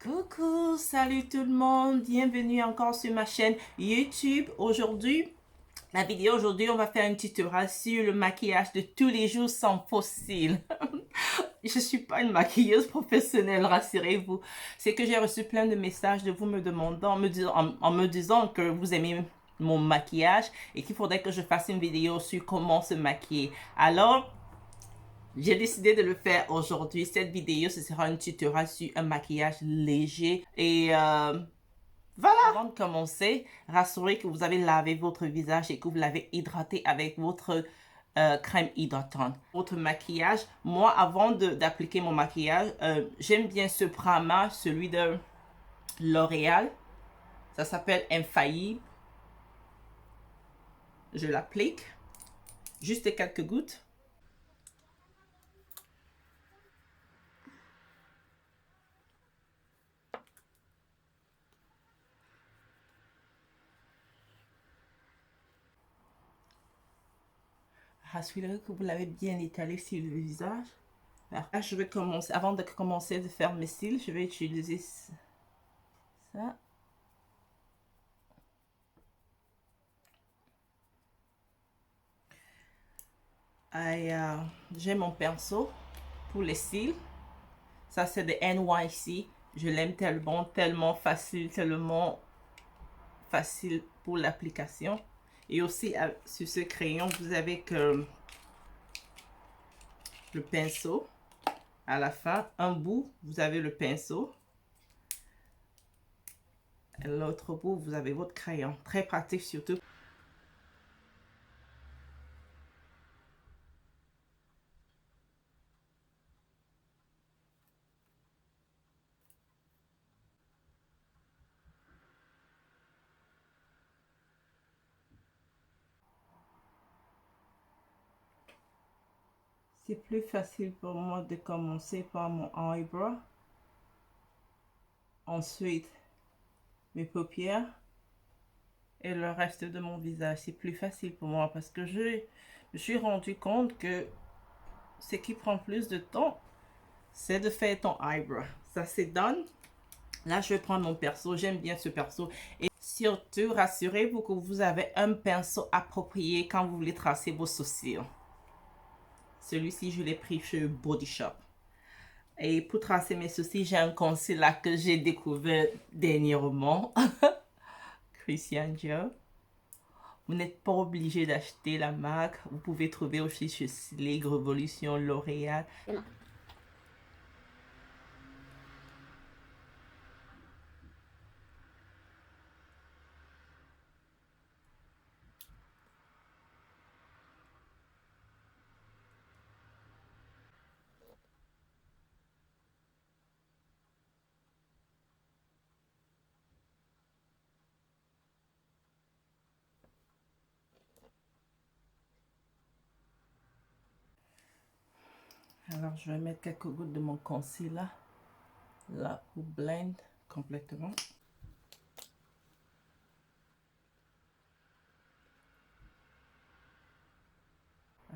Coucou, salut tout le monde, bienvenue encore sur ma chaîne YouTube. Aujourd'hui, on va faire un tutoriel sur le maquillage de tous les jours sans fossiles. Je suis pas une maquilleuse professionnelle, rassurez-vous. C'est que j'ai reçu plein de messages de vous me demandant, en me disant que vous aimez mon maquillage et qu'il faudrait que je fasse une vidéo sur comment se maquiller. Alors, j'ai décidé de le faire aujourd'hui. Cette vidéo, ce sera un tutoriel sur un maquillage léger. Et voilà. Avant de commencer, rassurez que vous avez lavé votre visage et que vous l'avez hydraté avec votre crème hydratante. Votre maquillage, moi, avant d'appliquer mon maquillage, j'aime bien ce Prama, celui de L'Oréal. Ça s'appelle Infaillible. Je l'applique. Juste quelques gouttes. Rassurez-vous que vous l'avez bien étalé sur le visage. Alors là, je vais commencer, avant de commencer de faire mes cils, je vais utiliser ça. J'ai mon pinceau pour les cils. Ça, c'est de NYC. Je l'aime tellement facile pour l'application. Et aussi, sur ce crayon, vous avez que le pinceau. À la fin, un bout, vous avez le pinceau. Et l'autre bout, vous avez votre crayon. Très pratique surtout. C'est plus facile pour moi de commencer par mon eyebrow. Ensuite, mes paupières. Et le reste de mon visage. C'est plus facile pour moi parce que je me suis rendu compte que ce qui prend plus de temps, c'est de faire ton eyebrow. Ça c'est done. Là, je vais prendre mon pinceau. J'aime bien ce pinceau. Et surtout, rassurez-vous que vous avez un pinceau approprié quand vous voulez tracer vos sourcils. Celui-ci, je l'ai pris chez Body Shop. Et pour tracer mes sourcils, j'ai un concealer que j'ai découvert dernièrement. Christian Dior. Vous n'êtes pas obligé d'acheter la marque. Vous pouvez trouver aussi chez Slade, Revolution, L'Oréal. Alors, je vais mettre quelques gouttes de mon concealer là pour blend complètement.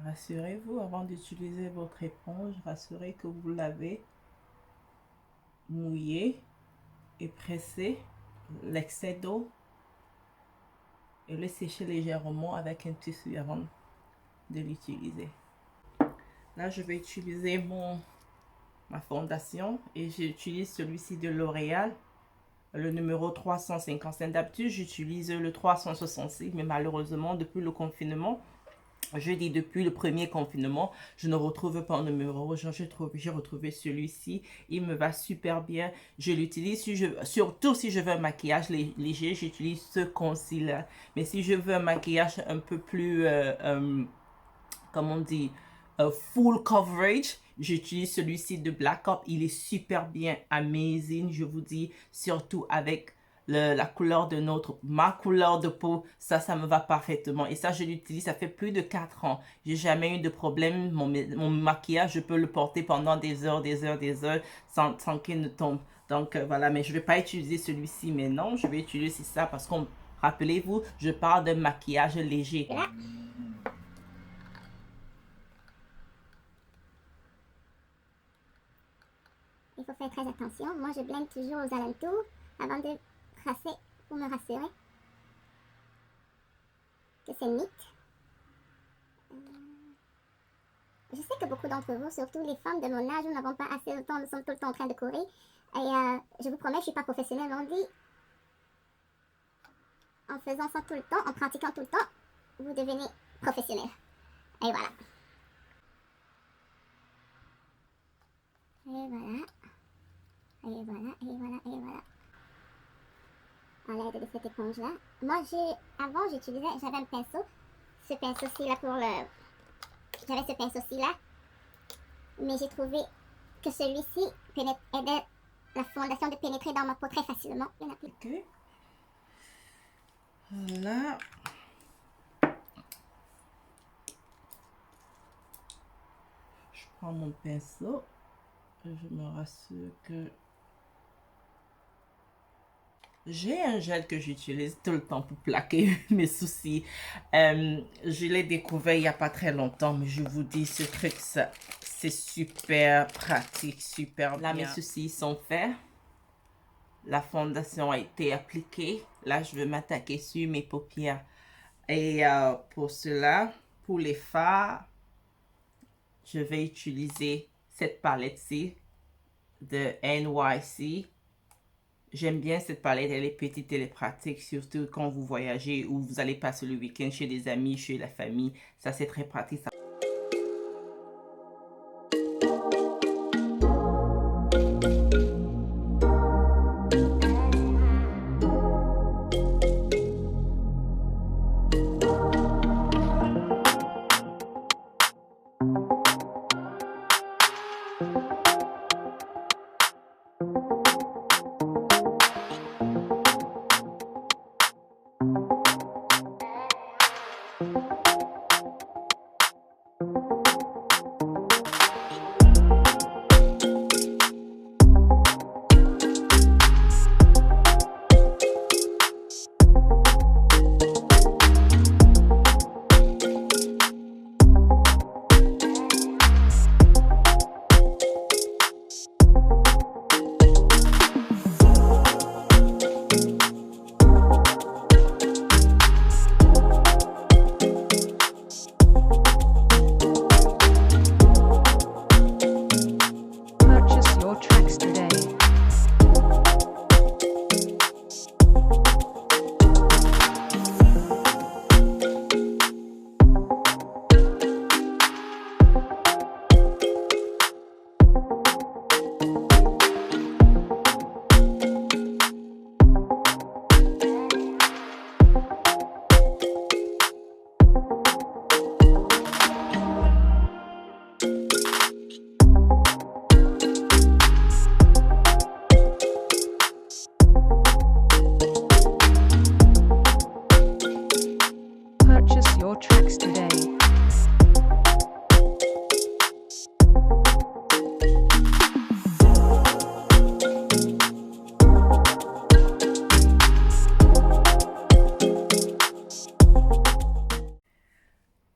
Rassurez-vous, avant d'utiliser votre éponge, rassurez que vous l'avez mouillé et pressé l'excès d'eau et le sécher légèrement avec un tissu avant de l'utiliser. Là, je vais utiliser ma fondation et j'utilise celui-ci de L'Oréal, le numéro 355. D'habitude, j'utilise le 366, mais malheureusement, depuis le confinement, depuis le premier confinement, je ne retrouve pas un numéro. J'ai retrouvé celui-ci. Il me va super bien. Je l'utilise surtout si je veux un maquillage léger, j'utilise ce concealer. Mais si je veux un maquillage un peu plus, comment on dit, full coverage, j'utilise celui-ci de Black Up. Il est super bien, amazing, je vous dis, surtout avec la couleur de ma couleur de peau, ça me va parfaitement. Et ça, je l'utilise, ça fait plus de 4 ans. J'ai jamais eu de problème. Mon maquillage, je peux le porter pendant des heures, sans qu'il ne tombe. Donc, voilà, mais je vais pas utiliser celui-ci maintenant. Je vais utiliser ça parce que, rappelez-vous, je parle de maquillage léger. il faut faire très attention. Moi, je blende toujours aux alentours avant de tracer pour me rassurer que c'est neat. Je sais que beaucoup d'entre vous, surtout les femmes de mon âge, nous n'avons pas assez de temps, nous sommes tout le temps en train de courir. Et je vous promets, je ne suis pas professionnelle, on dit, en faisant ça tout le temps, en pratiquant tout le temps, vous devenez professionnel. Et voilà. Et voilà. Et voilà, et voilà, et voilà. À l'aide de cette éponge-là. Moi, avant, j'avais un pinceau. Ce pinceau-ci là pour le... J'avais ce pinceau-ci là. Mais j'ai trouvé que celui-ci aidait la fondation de pénétrer dans ma peau très facilement. Ok. Voilà. Je prends mon pinceau. Je me rassure que j'ai un gel que j'utilise tout le temps pour plaquer mes soucis. Je l'ai découvert il n'y a pas très longtemps, mais je vous dis, ce truc, c'est super pratique, super bien. Là, mes soucis sont faits. La fondation a été appliquée. Là, je vais m'attaquer sur mes paupières. Et pour cela, pour les fards, je vais utiliser cette palette-ci de NYC. J'aime bien cette palette, elle est petite, elle est pratique, surtout quand vous voyagez ou vous allez passer le week-end chez des amis, chez la famille. Ça, c'est très pratique.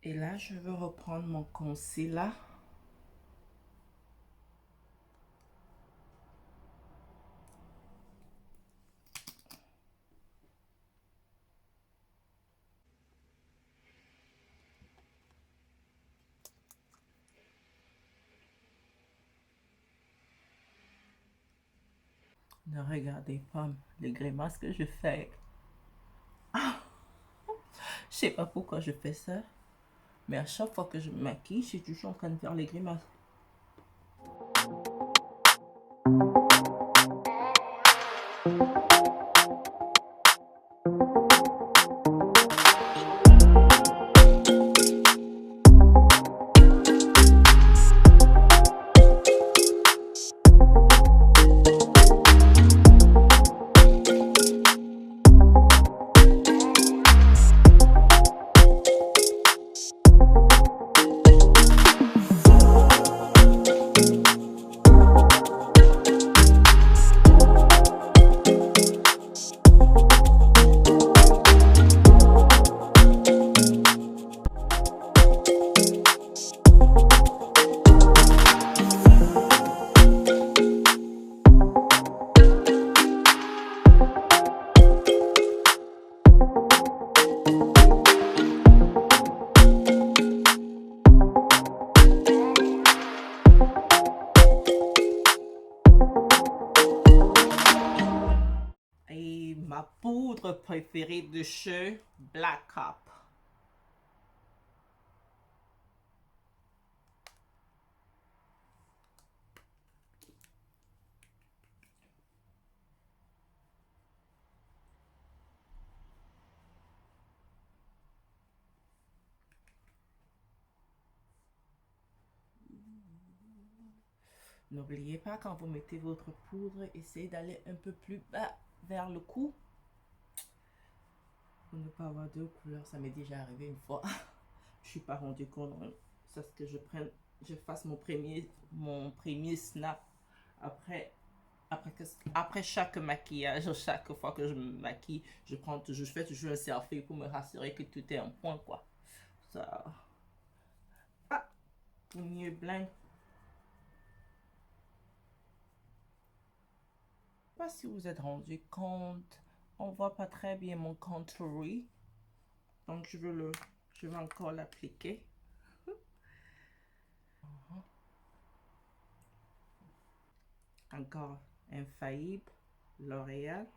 Et là, je veux reprendre mon concealer. Ne regardez pas les grimaces que je fais. Ah! Je sais pas pourquoi je fais ça. Mais à chaque fois que je me maquille, je suis toujours en train de faire les grimaces. Et ma poudre préférée de chez Black Hop. N'oubliez pas, quand vous mettez votre poudre, essayez d'aller un peu plus bas vers le cou pour ne pas avoir deux couleurs. Ça m'est déjà arrivé une fois. Je suis pas rendu compte. C'est ce que je fasse mon premier snap après chaque maquillage, chaque fois que je me maquille, je fais toujours un selfie pour me rassurer que tout est en point, quoi. Ça, pour mieux blind. Pas si vous êtes rendu compte, on voit pas très bien mon contouring, donc je vais encore l'appliquer. Encore Infaillible, L'Oréal.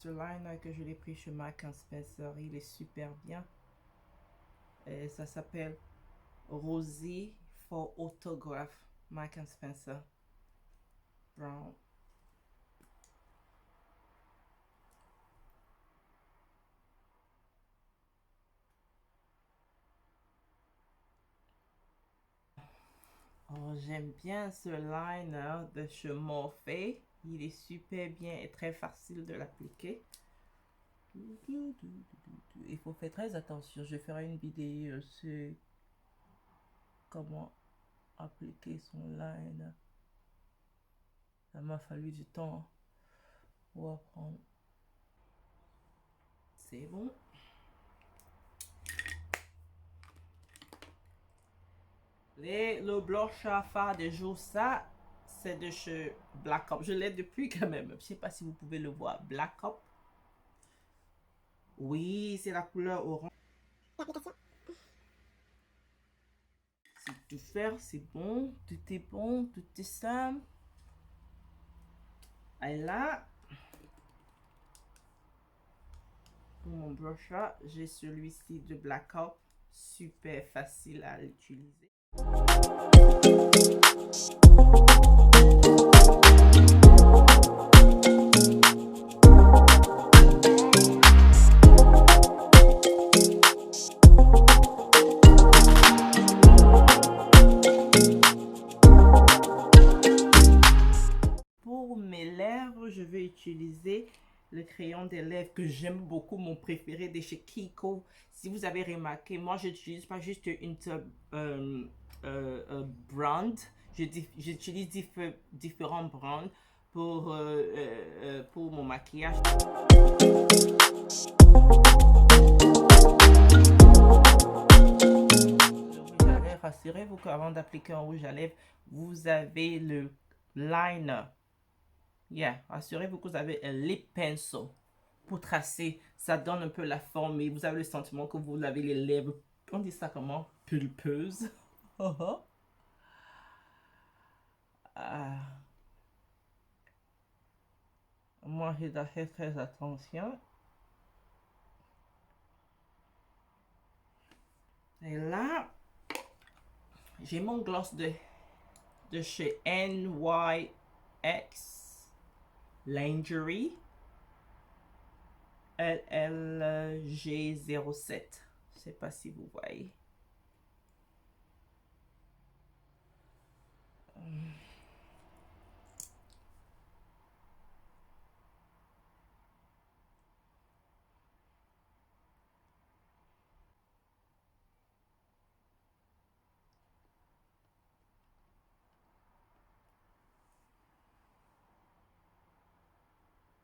Ce liner que je l'ai pris chez Marks & Spencer, il est super bien. Et ça s'appelle Rosie for Autograph, Marks & Spencer. Brown. Oh, j'aime bien ce liner de chez Morphe. Il est super bien et très facile de l'appliquer. Il faut faire très attention. Je ferai une vidéo sur comment appliquer son liner. Ça m'a fallu du temps pour apprendre. C'est bon. Le blush à fard de jour, ça, c'est de chez Black Hop. Je l'ai depuis quand même. Je ne sais pas si vous pouvez le voir. Black Hop. Oui, c'est la couleur orange. C'est tout faire, c'est bon. Tout est bon, tout est simple. Et là, pour mon brush là, j'ai celui-ci de Black Hop. Super facile à utiliser. Pour mes lèvres, je vais utiliser le crayon des lèvres que j'aime beaucoup, mon préféré de chez Kiko. Si vous avez remarqué, moi j'utilise pas juste une brand, j'utilise différents brands pour mon maquillage. Le rouge à lèvres, rassurez-vous qu'avant d'appliquer un rouge à lèvres, vous avez le liner. Yeah, assurez-vous que vous avez un lip pencil pour tracer. Ça donne un peu la forme et vous avez le sentiment que vous avez les lèvres, on dit ça comment? Pulpeuses. Moi, je dois faire très attention. Et là, j'ai mon gloss de chez NYX Lingerie LLG07. Je sais pas si vous voyez.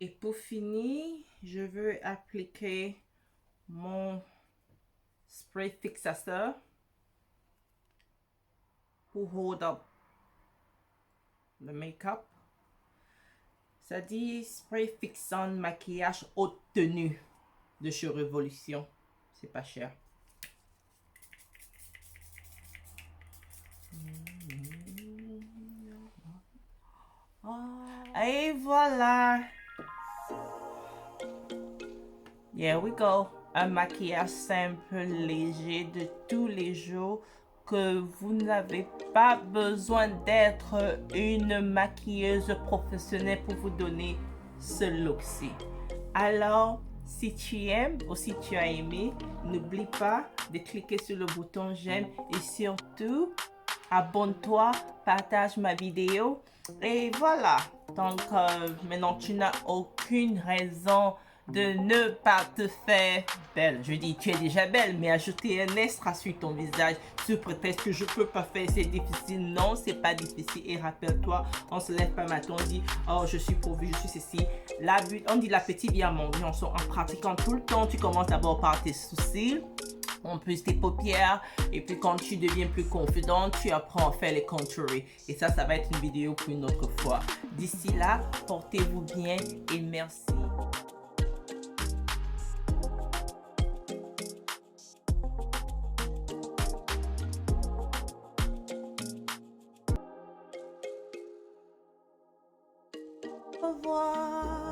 Et pour finir, je veux appliquer mon spray fixateur pour hold up le make-up. Ça dit spray fixant maquillage haute tenue de chez Révolution. C'est pas cher. Et voilà. Here we go. Un maquillage simple, léger de tous les jours que vous n'avez pas besoin d'être une maquilleuse professionnelle pour vous donner ce look-ci. Alors, si tu aimes ou si tu as aimé, n'oublie pas de cliquer sur le bouton j'aime et surtout, abonne-toi, partage ma vidéo et voilà. Donc, maintenant, tu n'as aucune raison de ne pas te faire belle. Je dis, tu es déjà belle, mais ajouter un extra sur ton visage sous prétexte que je peux pas faire, c'est difficile. Non, c'est pas difficile. Et rappelle-toi, on se lève pas matin, on dit, oh, je suis pourvu, je suis ceci. On dit la petite vient manger, en pratiquant tout le temps. Tu commences d'abord par tes sourcils, en plus tes paupières, et puis quand tu deviens plus confidente, tu apprends à faire les contouring. Et ça va être une vidéo pour une autre fois. D'ici là, portez-vous bien et merci. Au revoir.